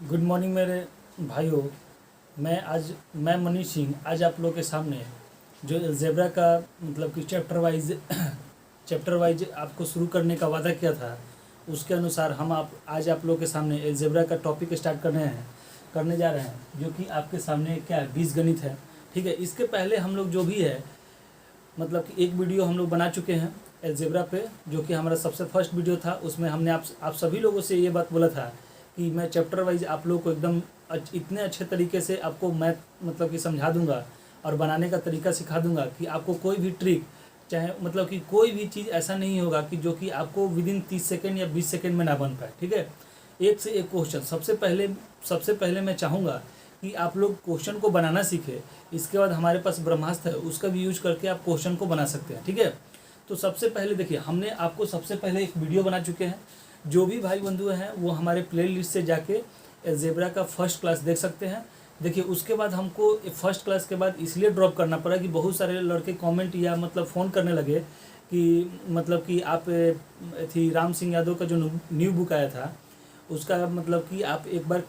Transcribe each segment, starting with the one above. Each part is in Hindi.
गुड मॉर्निंग मेरे भाइयों। मैं मनीष सिंह आज आप लोगों के सामने जो अलजेब्रा का मतलब कि चैप्टर वाइज आपको शुरू करने का वादा किया था, उसके अनुसार हम आज आप लोगों के सामने अलजेब्रा का टॉपिक स्टार्ट करने जा रहे हैं, जो कि आपके सामने क्या है, बीजगणित है। ठीक है, इसके पहले हम लोग जो भी है मतलब कि एक वीडियो हम लोग बना चुके हैं अलजेब्रा पे, जो कि हमारा सबसे फर्स्ट वीडियो था। उसमें हमने आप सभी लोगों से ये बात बोला था कि मैं चैप्टर वाइज आप लोगों को एकदम इतने अच्छे तरीके से आपको मैथ मतलब कि समझा दूंगा और बनाने का तरीका सिखा दूंगा कि आपको कोई भी ट्रिक, चाहे मतलब कि कोई भी चीज़ ऐसा नहीं होगा कि जो कि आपको विदिन 30 सेकेंड या 20 सेकेंड में ना बन पाए। ठीक है, एक से एक क्वेश्चन। सबसे पहले मैं चाहूँगा कि आप लोग क्वेश्चन को बनाना सीखें। इसके बाद हमारे पास ब्रह्मास्त्र है, उसका भी यूज करके आप क्वेश्चन को बना सकते हैं। ठीक है, तो सबसे पहले देखिए, हमने आपको सबसे पहले एक वीडियो बना चुके हैं। जो भी भाई बंधु हैं वो हमारे प्लेलिस्ट से जाके अलजेब्रा का फर्स्ट क्लास देख सकते हैं। देखिए, उसके बाद हमको फर्स्ट क्लास के बाद इसलिए ड्रॉप करना पड़ा कि बहुत सारे लड़के कमेंट या मतलब फ़ोन करने लगे कि मतलब कि आप थी राम सिंह यादव का जो न्यू बुक आया था, उसका मतलब कि आप एक बार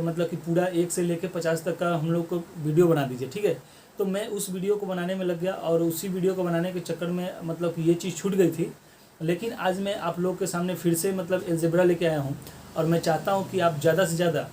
मतलब कि पूरा 1 से लेकर 50 तक का हम लोग को वीडियो बना दीजिए। ठीक है, तो मैं उस वीडियो को बनाने में लग गया और उसी वीडियो को बनाने के चक्कर में मतलब कि ये चीज़ छूट गई थी। लेकिन आज मैं आप लोगों के सामने फिर से मतलब अलजेब्रा लेके आया हूँ और मैं चाहता हूँ कि आप ज़्यादा से ज़्यादा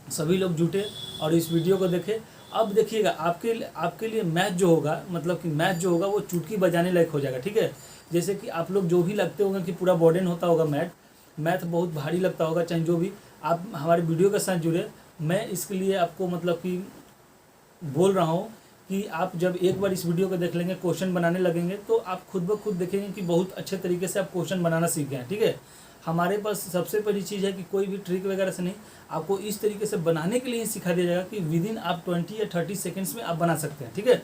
सभी लोग जुटे और इस वीडियो को देखें। अब देखिएगा, आपके लिए मैथ जो होगा मतलब कि मैथ जो होगा वो चुटकी बजाने लायक हो जाएगा। ठीक है, जैसे कि आप लोग जो भी लगते होंगे कि पूरा बर्डन होता होगा, मैथ बहुत भारी लगता होगा, चाहे जो भी आप हमारे वीडियो के साथ जुड़े। मैं इसके लिए आपको मतलब कि बोल रहा हूँ कि आप जब एक बार इस वीडियो को देख लेंगे, क्वेश्चन बनाने लगेंगे, तो आप खुद ब खुद देखेंगे कि बहुत अच्छे तरीके से आप क्वेश्चन बनाना सीख गए हैं। ठीक है, हमारे पास सबसे बड़ी चीज़ है कि कोई भी ट्रिक वगैरह से नहीं, आपको इस तरीके से बनाने के लिए ही सिखा दिया जाएगा कि विदिन आप 20 या 30 सेकेंड्स में आप बना सकते हैं। ठीक है,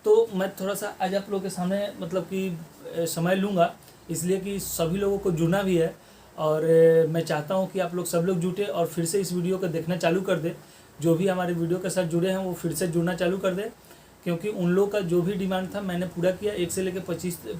तो मैं थोड़ा सा आज आप लोगों के सामने मतलब कि समय लूँगा, इसलिए कि सभी लोगों को जुड़ना भी है और मैं चाहता हूँ कि आप लोग सब लोग जुटे और फिर से इस वीडियो को देखना चालू कर दे। जो भी हमारे वीडियो के साथ जुड़े हैं वो फिर से जुड़ना चालू कर दे, क्योंकि उन लोगों का जो भी डिमांड था मैंने पूरा किया। 1 से लेकर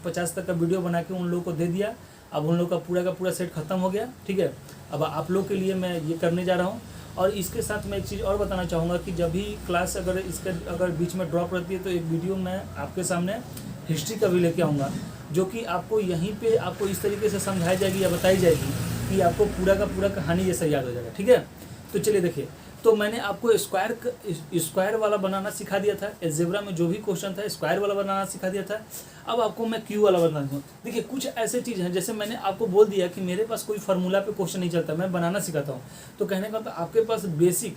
50 तक का वीडियो बना के उन लोगों को दे दिया। अब उन लोगों का पूरा सेट खत्म हो गया। ठीक है, अब आप लोग के लिए मैं ये करने जा रहा हूँ। और इसके साथ मैं एक चीज़ और बताना चाहूँगा कि जब भी क्लास अगर बीच में ड्रॉप रहती है तो एक वीडियो मैं आपके सामने हिस्ट्री का भी लेके आऊँगा, जो कि आपको यहीं पे आपको इस तरीके से समझाई जाएगी या बताई जाएगी कि आपको पूरा का पूरा कहानी जैसा याद हो जाएगा। ठीक है, तो चलिए देखिए, तो मैंने आपको स्क्वायर वाला बनाना सिखा दिया था। अलजेब्रा में जो भी क्वेश्चन था स्क्वायर वाला बनाना सिखा दिया था। अब आपको मैं क्यू वाला बनाना दूँ। देखिए, कुछ ऐसे चीज़ हैं, जैसे मैंने आपको बोल दिया कि मेरे पास कोई फार्मूला पे क्वेश्चन नहीं चलता, मैं बनाना सिखाता हूँ। तो कहने का मतलब आपके पास बेसिक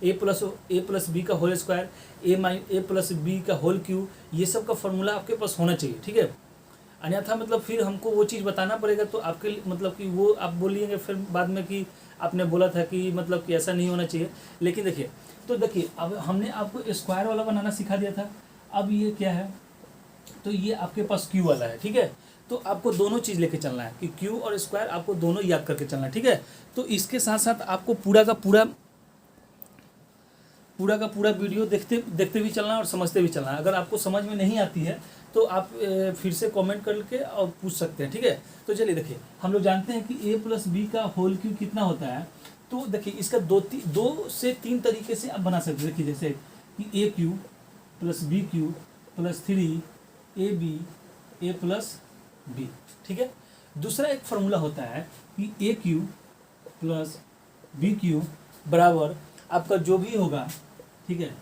ए प्लस बी का होल स्क्वायर, ए प्लस बी का होल क्यू, ये सब का फार्मूला आपके पास होना चाहिए। ठीक है, अन्यथा मतलब फिर हमको वो चीज़ बताना पड़ेगा, तो आपके मतलब कि वो आप बोलिएंगे फिर बाद में कि आपने बोला था कि मतलब कि ऐसा नहीं होना चाहिए। लेकिन देखिए, तो देखिए, अब हमने आपको स्क्वायर वाला बनाना सिखा दिया था। अब ये क्या है, तो ये आपके पास क्यू वाला है। ठीक है, तो आपको दोनों चीज़ लेके चलना है कि क्यू और स्क्वायर आपको दोनों याद करके चलना है। ठीक है, तो इसके साथ साथ आपको पूरा का पूरा वीडियो देखते भी चलना है और समझते भी चलना है। अगर आपको समझ में नहीं आती है तो आप फिर से कमेंट करके और पूछ सकते हैं। ठीक है, तो चलिए देखिए, हम लोग जानते हैं कि ए प्लस बी का होल क्यू कितना होता है। तो देखिए, इसका 2 से 3 तरीके से आप बना सकते हैं। देखिए, जैसे कि a cube plus b cube plus 3 a b a plus b. ठीक है, दूसरा एक फार्मूला होता है कि a cube plus b cube बराबर आपका जो भी होगा, ठीक है,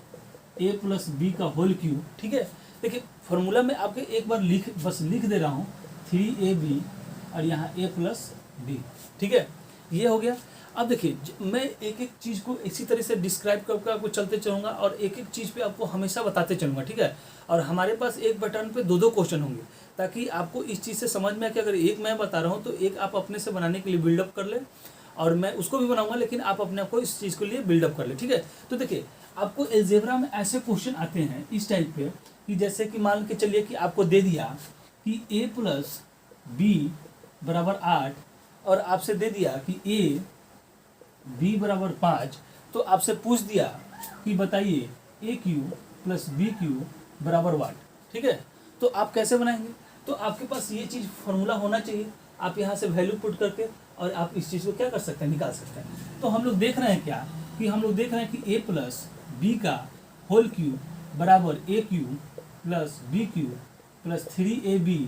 ए प्लस बी का होल क्यू। ठीक है, देखिए फार्मूला में आपके एक बार बस लिख दे रहा हूँ 3ab और यहाँ a प्लस बी। ठीक है, ये हो गया। अब देखिए, मैं एक एक चीज़ को इसी तरह से डिस्क्राइब करके आपको चलते चलूँगा और एक एक चीज़ पे आपको हमेशा बताते चलूँगा। ठीक है, और हमारे पास एक बटन पे 2 क्वेश्चन होंगे, ताकि आपको इस चीज़ से समझ में आए कि अगर एक मैं बता रहा हूँ तो एक आप अपने से बनाने के लिए बिल्डअप कर ले और मैं उसको भी बनाऊंगा, लेकिन आप अपने आप को इस चीज़ के लिए बिल्डअप कर ले। ठीक है, तो देखिए, आपको अलजेब्रा में ऐसे क्वेश्चन आते हैं इस टाइप पे कि जैसे कि मान के चलिए कि आपको दे दिया कि a प्लस बी बराबर 8 और आपसे दे दिया कि a b बराबर 5, तो आपसे पूछ दिया कि बताइए ए क्यू प्लस बी क्यू बराबर वाट। ठीक है, तो आप कैसे बनाएंगे, तो आपके पास ये चीज़ फार्मूला होना चाहिए। आप यहाँ से वैल्यू पुट करके और आप इस चीज़ को क्या कर सकते हैं, निकाल सकते हैं। तो हम लोग देख रहे हैं क्या कि हम लोग देख रहे हैं कि a प्लस बी का होल क्यूब बराबर a cube plus b cube plus 3ab,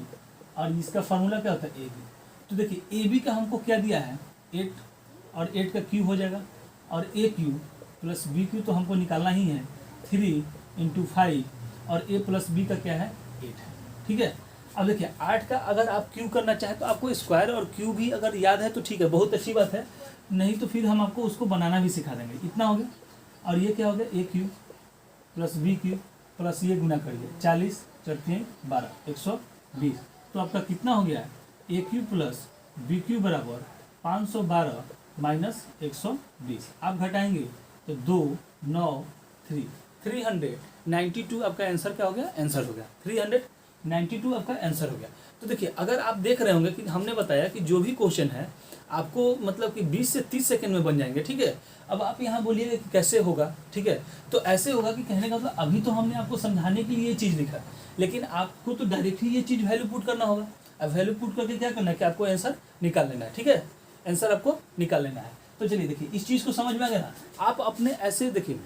और इसका फार्मूला क्या होता है, ए बी। तो देखिए ए बी का हमको क्या दिया है 8, और 8 का क्यूब हो जाएगा, और ए क्यूब प्लस बी क्यूब तो हमको निकालना ही है 3 × 5, और ए प्लस बी का क्या है 8 है। ठीक है, अब देखिए 8 का अगर आप क्यूब करना चाहें तो आपको स्क्वायर और क्यूब भी अगर याद है तो ठीक है, बहुत अच्छी बात है, नहीं तो फिर हम आपको उसको बनाना भी सिखा देंगे। इतना हो गया, और ये क्या हो गया a cube plus b cube plus ये गुना करिए 40 × 3 = 12 120। तो आपका कितना हो गया a cube plus b cube बराबर 512 माइनस 120। आप घटाएंगे तो 2 9 3 392 आपका आंसर क्या हो गया, आंसर हो गया 392 आपका आंसर हो गया। तो देखिए अगर आप देख रहे होंगे कि हमने बताया कि जो भी क्वेश्चन है आपको मतलब कि 20 से 30 सेकंड में बन जाएंगे। ठीक है, अब आप यहाँ बोलिएगा कि कैसे होगा। ठीक है, तो ऐसे होगा कि कहने का मतलब अभी तो हमने आपको समझाने के लिए ये चीज़ लिखा, लेकिन आपको तो डायरेक्टली ये चीज़ वैल्यू पुट करना होगा। अब वैल्यू पुट करके क्या करना है कि आपको आंसर निकाल लेना है। ठीक है, आंसर आपको निकाल लेना है। तो चलिए देखिए इस चीज़ को समझ में आ गया ना। आप अपने ऐसे देखिए,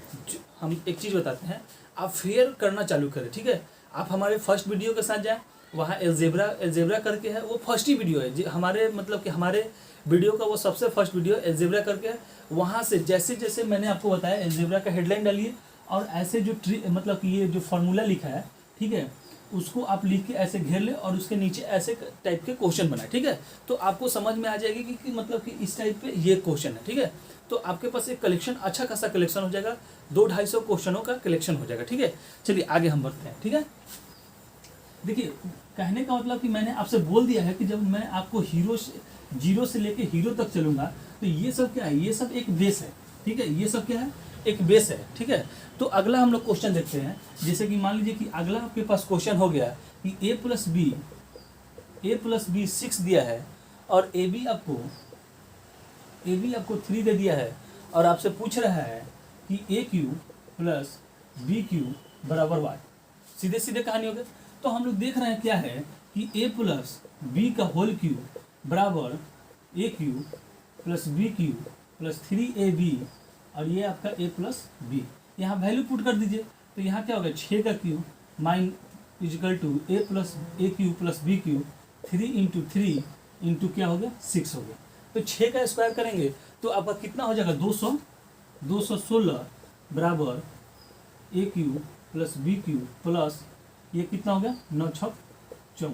हम एक चीज़ बताते हैं, आप फेयर करना चालू करें। ठीक है, आप हमारे फर्स्ट वीडियो के साथ जाएं, वहाँ एल्जेब्रा करके है, वो फर्स्ट ही वीडियो है हमारे मतलब कि हमारे वीडियो का वो सबसे फर्स्ट वीडियो एल्जेब्रा करके है। वहाँ से जैसे जैसे मैंने आपको बताया एल्जेब्रा का हेडलाइन डालिए, और ऐसे जो मतलब कि ये जो फार्मूला लिखा है, ठीक है, उसको आप लिख के ऐसे घेर ले और उसके नीचे ऐसे टाइप के क्वेश्चन बनाए। ठीक है, तो आपको समझ में आ जाएगी कि मतलब कि इस टाइप पे ये क्वेश्चन है। ठीक है, तो आपके पास एक कलेक्शन, अच्छा खासा कलेक्शन हो जाएगा, 200-250 क्वेश्चनों का कलेक्शन हो जाएगा। ठीक है, चलिए आगे हम बढ़ते हैं। ठीक है, देखिए कहने का मतलब कि मैंने आपसे बोल दिया है कि जब मैं आपको जीरो से लेके हीरो तक चलूंगा तो ये सब क्या है, ये सब एक बेस है। ठीक है, ये सब क्या है, एक बेस है। ठीक है, तो अगला हम लोग क्वेश्चन देखते हैं। जैसे कि मान लीजिए कि अगला आपके पास क्वेश्चन हो गया कि ए प्लस बी 6 दिया है, और ए बी आपको 3 दे दिया है, और आपसे पूछ रहा है कि ए क्यूब प्लस बी क्यूब बराबर वाई। सीधे सीधे कहानी हो गया। तो हम लोग देख रहे हैं क्या है कि ए प्लस बी का होल क्यूब बराबर a cube plus b cube plus 3ab, और ये आपका ए प्लस बी। यहाँ वैल्यू पुट कर दीजिए, तो यहाँ क्या होगा 6 का क्यूब माइन equal to A cube plus b cube 3 × 3 into क्या हो गया 6 हो गया। तो 6 का स्क्वायर करेंगे तो आपका कितना हो जाएगा 216 बराबर a cube plus b cube plus ये कितना हो गया 9 × 6 = 54।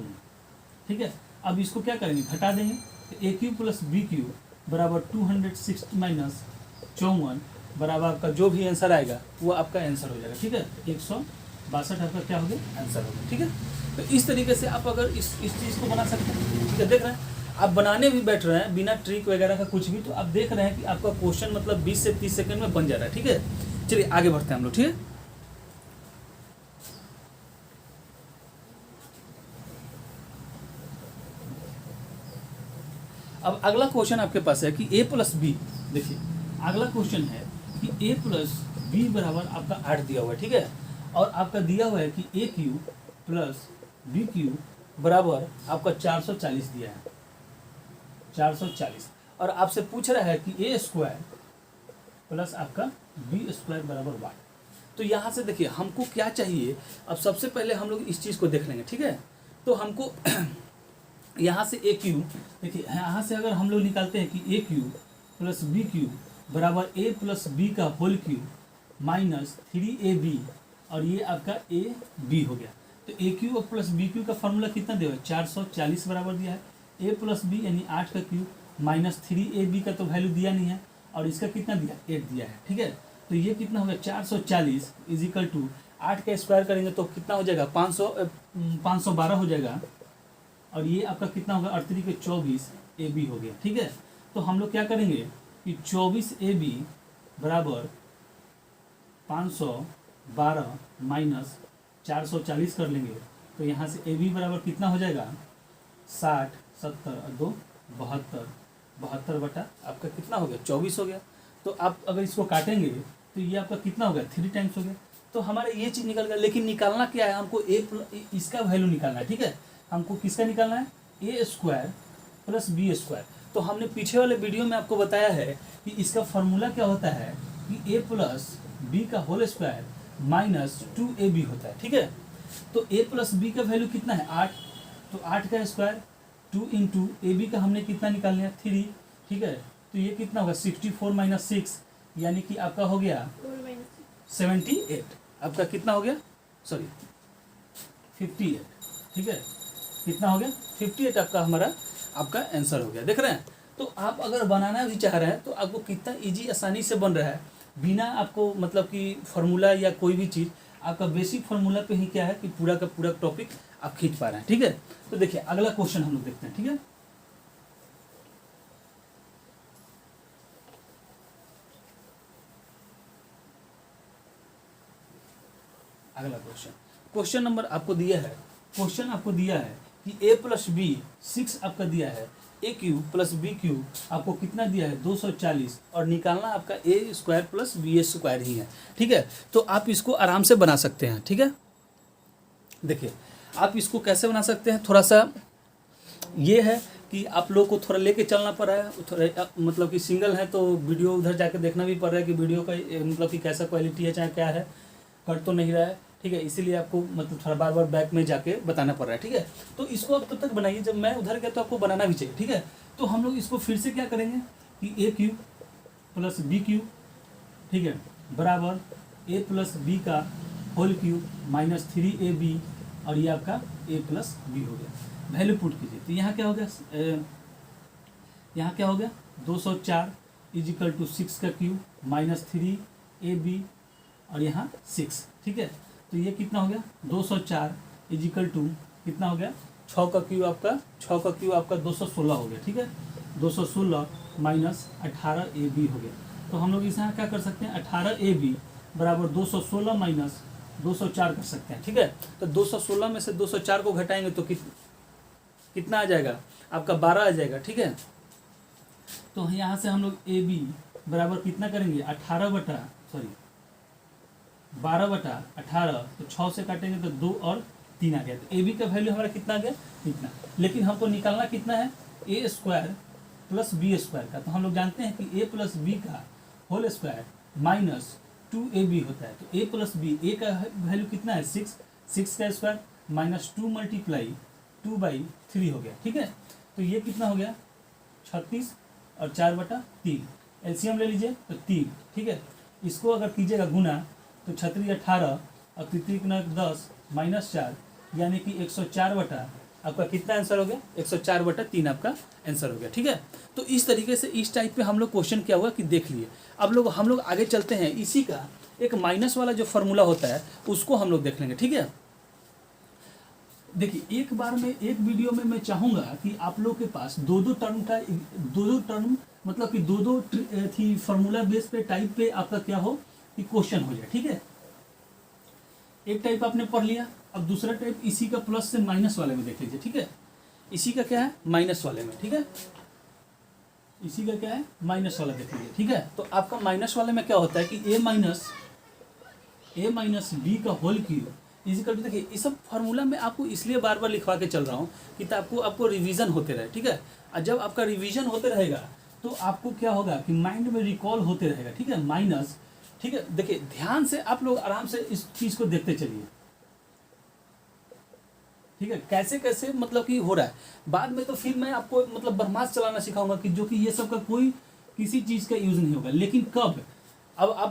ठीक है, अब इसको क्या करेंगे, घटा देंगे, तो ए क्यूब प्लस बी क्यूब बराबर 260 माइनस 54 बराबर आपका जो भी आंसर आएगा वो आपका आंसर हो जाएगा। ठीक है, 162 आपका क्या हो गया आंसर हो गया। ठीक है, तो इस तरीके से आप अगर इस चीज़ को बना सकते हैं। ठीक है, देख रहे हैं आप बनाने भी बैठ रहे हैं बिना ट्रिक वगैरह का कुछ भी, तो आप देख रहे हैं कि आपका क्वेश्चन मतलब 20 से 30 सेकंड में बन जा रहा है। ठीक है, चलिए आगे बढ़ते हैं हम लोग। ठीक है, अब अगला क्वेश्चन आपके पास है कि ए प्लस बी, देखिए अगला क्वेश्चन है कि ए प्लस बी बराबर आपका 8 दिया हुआ है। ठीक है, और आपका दिया हुआ है कि ए क्यूब प्लस बी क्यूब बराबर आपका 440 दिया है, 440, और आपसे पूछ रहा है कि ए स्क्वायर प्लस आपका बी स्क्वायर बराबर वाई। तो यहाँ से देखिए हमको क्या चाहिए। अब सबसे पहले हम लोग इस चीज़ को देख लेंगे। ठीक है, तो हमको यहाँ से ए क्यूब, देखिए यहाँ से अगर हम लोग निकालते हैं कि ए क्यूब प्लस बी क्यूब बराबर ए प्लस बी का होल क्यूब माइनस 3ab, और ये आपका ए बी हो गया। तो ए क्यूब और प्लस बी क्यूब का फॉर्मूला कितना दिया है 440 बराबर दिया है। ए प्लस बी यानी 8 का क्यूब माइनस 3ab का तो वैल्यू दिया नहीं है, और इसका कितना दिया 8 दिया है। ठीक है, तो ये कितना हो गया 440 इजिकल टू 8 का स्क्वायर करेंगे तो कितना हो जाएगा 512 हो जाएगा, और ये आपका कितना होगा 38 के 24 ab हो गया। ठीक है, तो हम लोग क्या करेंगे कि 24 ab बराबर 512 माइनस 440 कर लेंगे, तो यहाँ से ab बराबर कितना हो जाएगा 60 70 और 2 72 72 बटा आपका कितना हो गया 24 हो गया। तो आप अगर इसको काटेंगे तो ये आपका कितना हो गया 3 टाइम्स हो गया। तो हमारा ये चीज़ निकल गया, लेकिन निकालना क्या है हमको इसका वैल्यू निकालना है। ठीक है, हमको किसका निकालना है ए स्क्वायर प्लस बी स्क्वायर। तो हमने पीछे वाले वीडियो में आपको बताया है कि इसका फॉर्मूला क्या होता है कि a प्लस बी का होल स्क्वायर माइनस 2ab होता है, ठीक है। तो a प्लस बी का वैल्यू कितना है 8, तो 8 का स्क्वायर 2 इंटू ए बी का हमने कितना निकाल लिया 3, ठीक है। तो ये कितना होगा 64 माइनस 6 यानी कि आपका हो गया 78, आपका कितना हो गया सॉरी 58, ठीक है। कितना हो गया 58 आपका आंसर हो गया, देख रहे हैं। तो आप अगर बनाना भी चाह रहे हैं तो आपको कितना इजी आसानी से बन रहा है, बिना आपको मतलब कि फार्मूला या कोई भी चीज़, आपका बेसिक फार्मूला पे ही क्या है कि पूरा का पूरा टॉपिक आप खींच पा रहे हैं, ठीक है। तो देखिए अगला क्वेश्चन हम लोग देखते हैं, ठीक है। अगला क्वेश्चन नंबर आपको दिया है, क्वेश्चन आपको दिया है कि a प्लस बी 6 आपका दिया है, ए क्यूब प्लस बी क्यूब आपको कितना दिया है 240, और निकालना आपका ए स्क्वायर प्लस बी स्क्वायर ही है, ठीक है। तो आप इसको आराम से बना सकते हैं, ठीक है। देखिए आप इसको कैसे बना सकते हैं, थोड़ा सा ये है कि आप लोग को थोड़ा लेके चलना पड़ रहा है, थोड़ा मतलब कि सिंगल है तो वीडियो उधर जाके देखना भी पड़ रहा है कि वीडियो का मतलब कि कैसा क्वालिटी है, चाहे क्या है, कट तो नहीं रहा है, ठीक है। इसीलिए आपको मतलब थोड़ा बार बार बैक में जाके बताना पड़ रहा है, ठीक है। तो इसको आप तब तक बनाइए, जब मैं उधर गया तो आपको बनाना भी चाहिए, ठीक है। तो हम लोग इसको फिर से क्या करेंगे कि ए क्यूब प्लस बी क्यूब, ठीक है, बराबर ए प्लस बी का होल क्यूब माइनस 3ab, और ये आपका ए प्लस बी हो गया। वैल्यू पुट कीजिए तो यहाँ क्या हो गया, यहाँ क्या हो गया 204 इजिकल टू 6 का क्यूब माइनस 3ab और यहाँ 6, ठीक है। तो ये कितना हो गया 204 इजिकल टू कितना हो गया 6 का क्यूब आपका 216 हो गया, ठीक है। 216 माइनस 18ab हो गया। तो हम लोग इस यहाँ क्या कर सकते हैं 18ab बराबर 216 माइनस 204 कर सकते हैं, ठीक है। तो 216 में से 204 को घटाएंगे तो कितना आ जाएगा आपका 12 आ जाएगा, ठीक है। तो यहाँ से हम लोग ab बराबर कितना करेंगे 12/18, तो 6 से काटेंगे तो 2 और 3 आ गया। तो ए बी का वैल्यू हमारा कितना आ गया इतना, लेकिन हमको निकालना कितना है ए स्क्वायर प्लस बी स्क्वायर का। तो हम लोग जानते हैं कि ए प्लस बी का होल स्क्वायर माइनस 2ab होता है। तो ए प्लस बी, ए का वैल्यू कितना है 6 का स्क्वायर माइनस 2 मल्टीप्लाई 2/3 हो गया, ठीक है। तो ये कितना हो गया 36 और 4/3, एलसीएम ले लीजिए तो 3, ठीक है। इसको अगर कीजिएगा गुना तो 36 18 और 3 10 माइनस 4 यानी कि 104 बटा आपका कितना आंसर हो गया 104/3 आपका आंसर हो गया, ठीक है। तो इस तरीके से इस टाइप पे हम लोग क्वेश्चन क्या हुआ कि देख लिए। अब हम लोग आगे चलते हैं, इसी का एक माइनस वाला जो फॉर्मूला होता है उसको हम लोग देख लेंगे, ठीक है। देखिए एक बार में एक वीडियो में मैं चाहूँगा कि आप लोग के पास दो टर्म मतलब कि दो थी फार्मूला बेस पे टाइप पे आपका क्या हो कि क्वेश्चन हो जाए, ठीक है। एक टाइप आपने पढ़ लिया, अब दूसरा टाइप इसी का प्लस से माइनस वाले में देख लीजिए, ठीक है। इसी का क्या है माइनस वाले में, ठीक है। इसी का क्या है माइनस वाला देख लीजिए, ठीक है। तो आपका माइनस वाले में क्या होता है कि ए माइनस बी का होल क्यूब इजिकल टू, देखिए इस सब फार्मूला में आपको इसलिए बार बार लिखवा के चल रहा हूँ कि आपको रिवीजन होते रहे, ठीक है। और जब आपका रिवीजन होते रहेगा तो आपको क्या होगा कि माइंड में रिकॉल होते रहेगा, ठीक है। माइनस, ठीक है। देखिए ध्यान से आप लोग आराम से इस चीज को देखते चलिए, ठीक है, कैसे कैसे मतलब कि हो रहा है। बाद में तो फिर मैं आपको मतलब ब्रह्मास्त्र चलाना सिखाऊंगा कि जो कि ये सब का कोई किसी चीज का यूज नहीं होगा, लेकिन कब, अब आप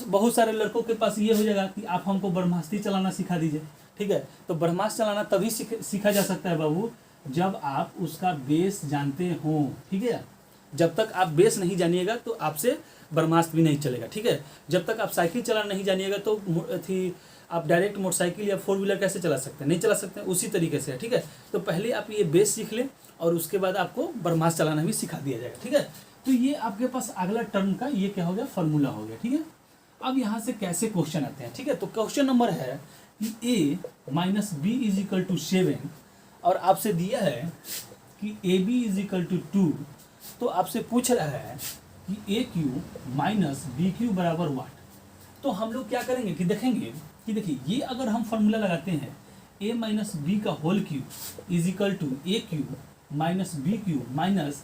बहुत सारे लड़कों के पास ये हो जाएगा कि आप हमको ब्रह्मास्त्र चलाना सिखा दीजिए, ठीक है। तो ब्रह्मास्त्र चलाना तभी सीखा जा सकता है बाबू जब आप उसका बेस जानते हो, ठीक है। जब तक आप बेस नहीं जानिएगा तो आपसे ब्रह्मास्त्र भी नहीं चलेगा, ठीक है। जब तक आप साइकिल चलाना नहीं जानिएगा तो आप डायरेक्ट मोटरसाइकिल या 4 व्हीलर कैसे चला सकते हैं, नहीं चला सकते हैं, उसी तरीके से है, ठीक है। तो पहले आप ये बेस सीख लें और उसके बाद आपको ब्रह्मास्त्र चलाना भी सिखा दिया जाएगा, ठीक है। तो ये आपके पास अगला टर्म का ये क्या हो गया फॉर्मूला हो गया, ठीक है। अब यहाँ से कैसे क्वेश्चन आते हैं, ठीक है। तो क्वेश्चन नंबर है कि a minus b is equal to 7 और आपसे दिया है कि a b is equal to 2, तो आपसे पूछ रहा है कि a cube minus B cube बराबर वाट। तो हम लोग क्या करेंगे कि देखेंगे कि देखिए ये अगर हम फॉर्मूला लगाते हैं ए माइनस बी का whole cube is equal to A cube minus B cube minus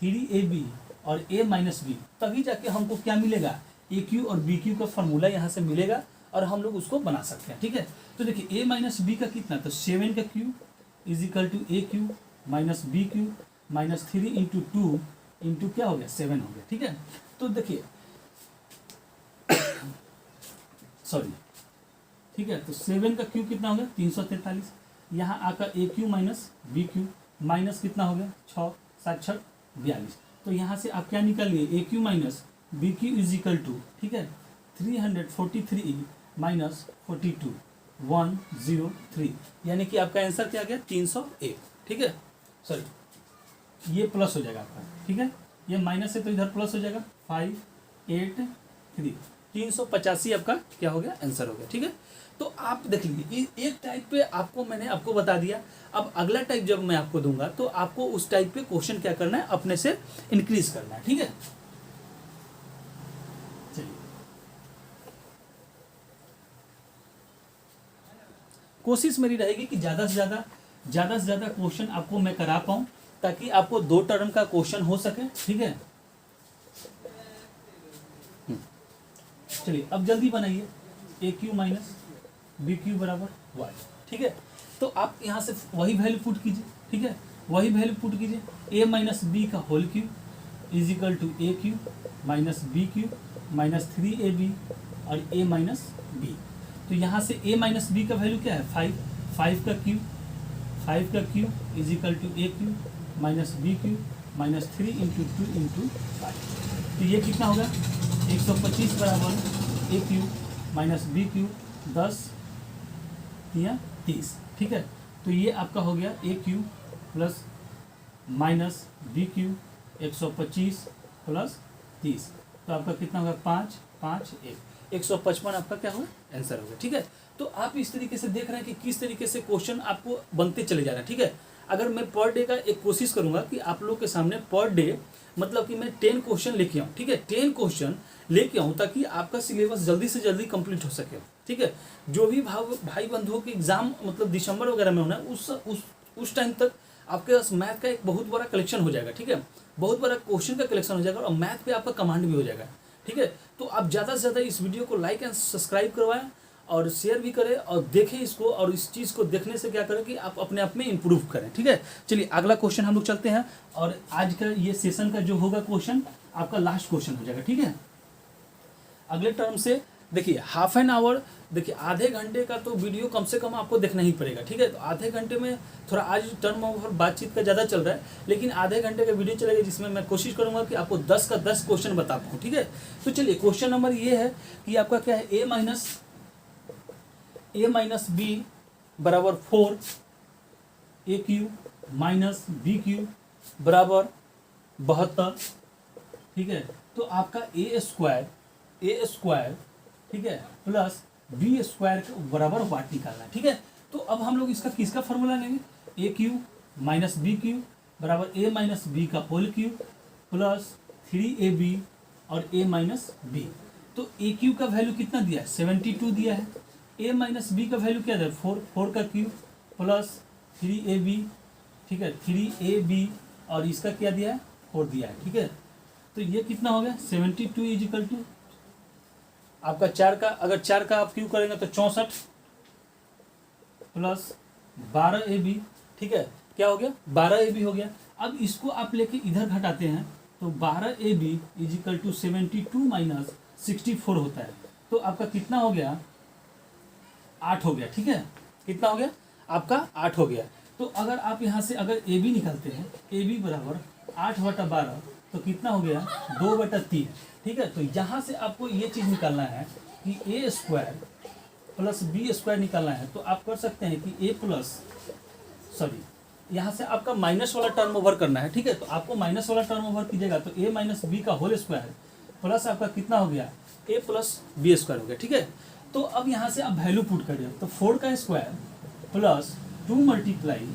3ab और a माइनस बी, तभी जाके हमको क्या मिलेगा, ए क्यू और बी क्यू का फॉर्मूला यहाँ से मिलेगा और हम लोग उसको बना सकते हैं। ठीक है, तो देखिए a माइनस बी का कितना, तो 7 का cube is equal to A cube minus B cube minus 3 into 2 into क्या हो गया 7 हो गया। ठीक है, तो देखिए सॉरी, ठीक है, तो 7 का क्यू कितना हो गया 343, यहाँ आकर a cube minus B cube minus कितना हो गया 6 7 6 42, तो यहाँ से आप क्या निकालिए, a cube minus B cube is equal to, ठीक है, 343 माइनस 42 103, यानी कि आपका आंसर क्या गया 301। ठीक है, सॉरी ये प्लस हो जाएगा आपका, ठीक है, ये माइनस है तो इधर प्लस हो जाएगा 583, 385 आपका क्या हो गया आंसर हो गया। ठीक है, तो आप देख लीजिए एक टाइप पे मैंने आपको बता दिया। अब अगला टाइप जब मैं आपको दूंगा तो आपको उस टाइप पे क्वेश्चन क्या करना है, अपने से इंक्रीज करना है। ठीक है, चलिए कोशिश मेरी रहेगी कि ज़्यादा से ज़्यादा क्वेश्चन आपको मैं करा पाऊँ, ताकि आपको 2 टर्म का क्वेश्चन हो सके। ठीक है, चलिए अब जल्दी बनाइए, ए क्यू माइनस बी क्यू बराबर वाई। ठीक है, तो आप यहाँ से वही वैल्यू पुट कीजिए। ठीक है, वही वैल्यू पुट कीजिए, ए माइनस बी का whole cube is equal to A cube minus B cube minus 3ab और ए माइनस बी। तो यहाँ से ए माइनस बी का वैल्यू क्या है 5 का cube is equal to A cube minus B cube minus 3 into 2 into 5। तो ये कितना होगा 125 बराबर A cube minus B cube 10 या 30। ठीक है, तो ये आपका हो गया a cube plus minus B cube 125 plus 30, तो आपका कितना होगा 5 5 155 आपका क्या होगा आंसर होगा। ठीक है, तो आप इस तरीके से देख रहे हैं कि किस तरीके से क्वेश्चन आपको बनते चले जा रहे हैं। ठीक है, अगर मैं पर डे का एक कोशिश करूंगा कि आप लोग के सामने पर डे मतलब कि मैं 10 क्वेश्चन लेके आऊँ। ठीक है, 10 क्वेश्चन लेके आऊँ ताकि आपका सिलेबस जल्दी से जल्दी कंप्लीट हो सके। ठीक है, जो भी भाई बंधुओं के एग्जाम मतलब दिसंबर वगैरह में होना है उस टाइम तक आपके पास मैथ का एक बहुत बड़ा कलेक्शन हो जाएगा। ठीक है, बहुत बड़ा क्वेश्चन का कलेक्शन हो जाएगा और मैथ पे आपका कमांड भी हो जाएगा। ठीक है, तो आप ज़्यादा से ज़्यादा इस वीडियो को लाइक एंड सब्सक्राइब करवाएं और शेयर भी करें और देखें इसको, और इस चीज़ को देखने से क्या करें कि आप अपने आप में इम्प्रूव करें। ठीक है, चलिए अगला क्वेश्चन हम लोग चलते हैं, और आज का ये सेशन का जो होगा क्वेश्चन आपका लास्ट क्वेश्चन हो जाएगा। ठीक है, अगले टर्म से देखिए हाफ एन आवर, देखिए आधे घंटे का तो वीडियो कम से कम आपको देखना ही पड़ेगा। ठीक है, तो आधे घंटे में थोड़ा आज टर्म ओवर बातचीत का ज़्यादा चल रहा है, लेकिन आधे घंटे का वीडियो चलेगा जिसमें मैं कोशिश करूंगा कि आपको 10 का 10 क्वेश्चन बता पाऊँ। ठीक है, तो चलिए क्वेश्चन नंबर ये है कि आपका क्या है, ए माइनस बी बराबर 4, ए क्यू माइनस बी क्यू बराबर 72। ठीक है, तो आपका ए स्क्वायर ठीक है प्लस बी स्क्वायर के बराबर वाट निकालना है। ठीक है, तो अब हम लोग इसका किसका फॉर्मूला लेंगे, ए क्यू माइनस बी क्यू बराबर ए माइनस बी का होल क्यू प्लस 3ab और ए माइनस बी। तो ए क्यू का वैल्यू कितना दिया है 72 दिया है, ए माइनस बी का वैल्यू क्या है 4 का क्यू प्लस 3ab। ठीक है, 3ab और इसका क्या दिया है 4 दिया है। ठीक है, तो ये कितना हो गया 72 इज इक्वल टू आपका 4 का, अगर 4 का आप क्यू करेंगे तो 64 प्लस 12ab। ठीक है, क्या हो गया 12ab हो गया। अब इसको आप लेके इधर घटाते हैं तो 12ab is equal to 72 minus 64 होता है, तो आपका कितना हो गया 8 हो गया। ठीक है, कितना हो गया आपका 8 हो गया। तो अगर आप यहाँ से अगर ab निकालते हैं, ab बराबर 8/12 तो कितना हो गया 2/3। ठीक है, तो यहाँ से आपको ये चीज़ निकालना है कि ए स्क्वायर प्लस बी स्क्वायर निकालना है, तो आप कर सकते हैं कि ए प्लस सॉरी यहाँ से आपका माइनस वाला टर्म ओवर करना है। ठीक है, तो आपको माइनस वाला टर्म ओवर कीजिएगा तो ए माइनस बी का होल स्क्वायर प्लस आपका कितना हो गया ए प्लस बी स्क्वायर हो गया। ठीक है, तो अब यहाँ से आप वैल्यू पुट करिए, तो 4 का स्क्वायर प्लस 2 मल्टीप्लाई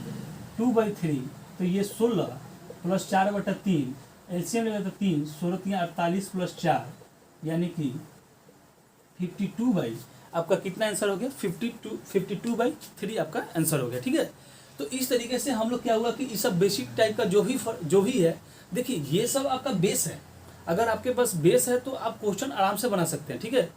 2/3, तो ये 16 प्लस 4/3, एलसीएम लेगा तो 3 16 48 प्लस 4 यानी कि 52 बाई आपका कितना आंसर हो गया 52/3 आपका आंसर हो गया। ठीक है, तो इस तरीके से हम लोग क्या हुआ कि ये सब बेसिक टाइप का जो भी है, देखिए ये सब आपका बेस है। अगर आपके पास बेस है तो आप क्वेश्चन आराम से बना सकते हैं, ठीक है।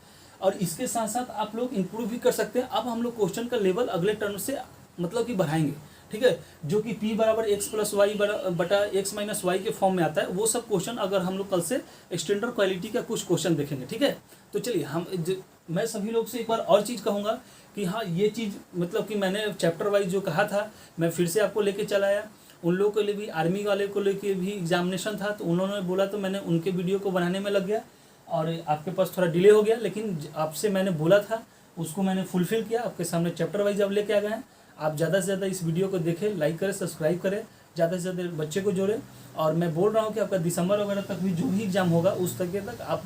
और इसके साथ साथ आप लोग इम्प्रूव भी कर सकते हैं। अब हम लोग क्वेश्चन का लेवल अगले टर्म से मतलब कि बढ़ाएंगे, ठीक है, जो कि p बराबर x प्लस वाई बटा x माइनस वाई के फॉर्म में आता है। वो सब क्वेश्चन अगर हम लोग कल से एक्सटेंडर क्वालिटी का कुछ क्वेश्चन देखेंगे, ठीक है। तो चलिए मैं सभी लोग से एक बार और चीज़ कहूँगा कि हाँ, ये चीज़ मतलब कि मैंने चैप्टर वाइज जो कहा था मैं फिर से आपको लेके चला आया। उन लोगों के लिए भी, आर्मी वाले को लेके भी एग्जामिनेशन था, तो उन्होंने बोला तो मैंने उनके वीडियो को बनाने में लग गया और आपके पास थोड़ा डिले हो गया, लेकिन आपसे मैंने बोला था उसको मैंने फुलफिल किया। आपके सामने चैप्टर वाइज अब लेके आ गए हैं। आप ज़्यादा से ज़्यादा इस वीडियो को देखें, लाइक करें, सब्सक्राइब करें, ज़्यादा से ज़्यादा बच्चे को जोड़ें। और मैं बोल रहा हूँ कि आपका दिसंबर वगैरह तक भी जो भी एग्ज़ाम होगा उस तक आप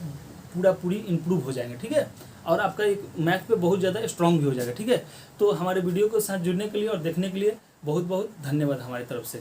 पूरी इम्प्रूव हो जाएंगे, ठीक है। और आपका एक मैथ पे बहुत ज़्यादा स्ट्रॉन्ग भी हो जाएगा, ठीक है। तो हमारे वीडियो के साथ जुड़ने के लिए और देखने के लिए बहुत बहुत धन्यवाद हमारी तरफ से।